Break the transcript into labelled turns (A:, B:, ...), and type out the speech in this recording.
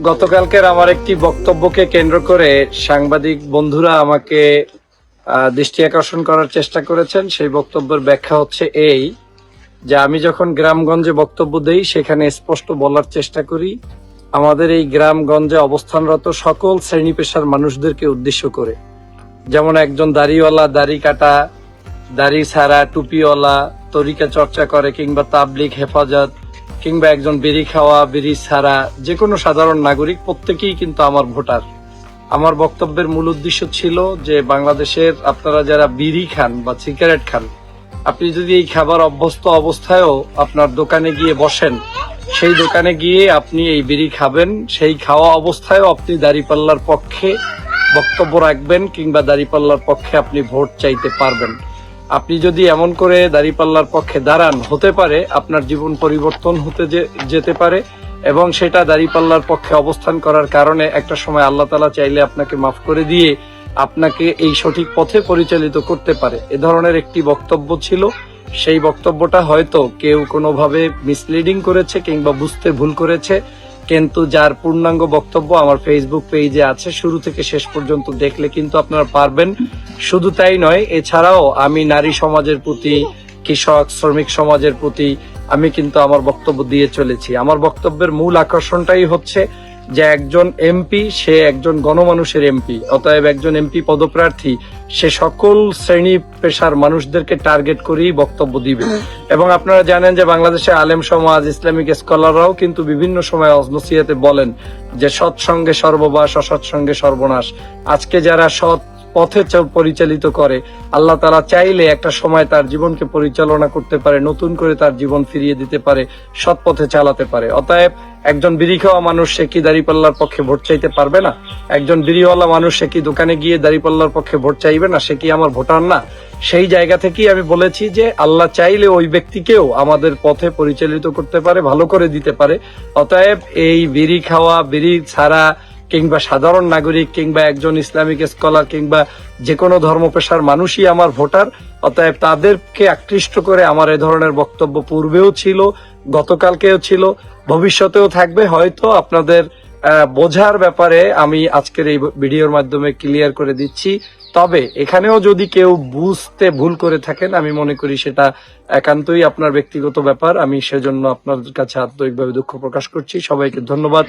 A: গতকালকের আমার একটি বক্তব্যকে কেন্দ্র করে সাংবাদিক বন্ধুরা আমাকে দৃষ্টি আকর্ষণ করার চেষ্টা করেছেন। সেই বক্তব্যের ব্যাখ্যা হচ্ছে এই যে আমি যখন গ্রামগঞ্জে বক্তব্য দেই সেখানে স্পষ্ট বলার চেষ্টা করি আমাদের এই গ্রামগঞ্জে অবস্থানরত সকল শ্রেণী পেশার মানুষদেরকে উদ্দেশ্য করে, যেমন একজন দাড়িওয়ালা দাড়ি কাটা, দাড়ি ছাড়া, টুপিওয়ালা, তরিকা চর্চা করে, কিংবা তাবলিগ, হেফাজত, কিংবা একজন বিড়ি খাওয়া, বিড়ি ছাড়া, যে কোনো সাধারণ নাগরিক প্রত্যেকেই কিন্তু আমার ভোটার। আমার বক্তব্যের মূল উদ্দেশ্য ছিল যে বাংলাদেশের আপনারা যারা বিড়ি খান বা সিগারেট খান, আপনি যদি এই খাবার অভ্যস্ত অবস্থায়ও আপনার দোকানে গিয়ে বসেন, সেই দোকানে গিয়ে আপনি এই বিড়ি খাবেন, সেই খাওয়া অবস্থায়ও আপনি দাঁড়িপাল্লার পক্ষে বক্তব্য রাখবেন কিংবা দাঁড়িপাল্লার পক্ষে আপনি ভোট চাইতে পারবেন। আপনি যদি এমন করে দাঁড়িপাল্লার পক্ষে দাঁড়ান, হতে পারে আপনার জীবন পরিবর্তন হতে যেতে পারে, এবং সেটা দাঁড়িপাল্লার পক্ষে অবস্থান করার কারণে একটা সময় আল্লাহ তাআলা চাইলে আপনাকে মাফ করে দিয়ে আপনাকে এই সঠিক পথে পরিচালিত করতে পারে। এ ধরনের একটি বক্তব্য ছিল। সেই বক্তব্যটা হয়তো কেউ কোনোভাবে মিসলিডিং করেছে কিংবা বুঝতে ভুল করেছে, কিন্তু যার পূর্ণাঙ্গ বক্তব্য আমার ফেসবুক পেজে আছে, শুরু থেকে শেষ পর্যন্ত দেখলে কিন্তু আপনারা পারবেন। শুধু তাই নয়, এছাড়াও আমি নারী সমাজের প্রতি, কৃষক শ্রমিক সমাজের প্রতি আমি কিন্তু আমার বক্তব্য দিয়ে চলেছি। আমার বক্তব্যের মূল আকর্ষণটাই হচ্ছে যে একজন এমপি, সে একজন গণমানুষের এমপি, অতএব একজন এমপি পদপ্রার্থী সে সকল শ্রেণী পেশার মানুষদেরকে টার্গেট করেই বক্তব্য দিবে। এবং আপনারা জানেন যে বাংলাদেশে আলেম সমাজ, ইসলামিক স্কলাররাও কিন্তু বিভিন্ন সময় নসিহতে বলেন যে সৎসঙ্গে সর্ববাস, অসৎসঙ্গে সর্বনাশ। আজকে যারা সৎ পথে পরিচালিত করে, আল্লাহ তাআলা চাইলে একটা সময় তার জীবনকে পরিচালনা করতে পারে, নতুন করে তার জীবন ফিরিয়ে দিতে পারে, সৎ পথে চালাতে পারে। অতএব একজন বিড়ি খাওয়া মানুষ সে কি দাঁড়িপাল্লার পক্ষে ভোট চাইতে পারবে না? একজন বিড়িওয়ালা মানুষ সে কি দোকানে গিয়ে দাঁড়িপাল্লার পক্ষে ভোট চাইবে না? সে কি আমার ভোটার না? সেই জায়গা থেকেই আমি বলেছি যে আল্লাহ চাইলে ওই ব্যক্তিকেও আমাদের পথে পরিচালিত করতে পারে, ভালো করে দিতে পারে। অতএব এই বিড়ি খাওয়া, বিড়ি ছাড়া, কিংবা সাধারণ নাগরিক, কিংবা একজন ইসলামিক স্কলার, কিংবা যে কোনো ধর্ম পেশার মানুষই আমার ভোটার। অতএব তাদেরকে আকৃষ্ট করে আমার এ ধরনের বক্তব্য পূর্বেও ছিল, গতকালকেও ছিল, ভবিষ্যতেও থাকবে। হয়তো আপনাদের বোঝার ব্যাপারে আমি আজকের এই ভিডিওর মাধ্যমে ক্লিয়ার করে দিচ্ছি। তবে এখানেও যদি কেউ বুঝতে ভুল করে থাকেন, আমি মনে করি সেটা একান্তই আপনার ব্যক্তিগত ব্যাপার। আমি সেজন্য আপনাদের কাছে আন্তরিকভাবে দুঃখ প্রকাশ করছি। সবাইকে ধন্যবাদ।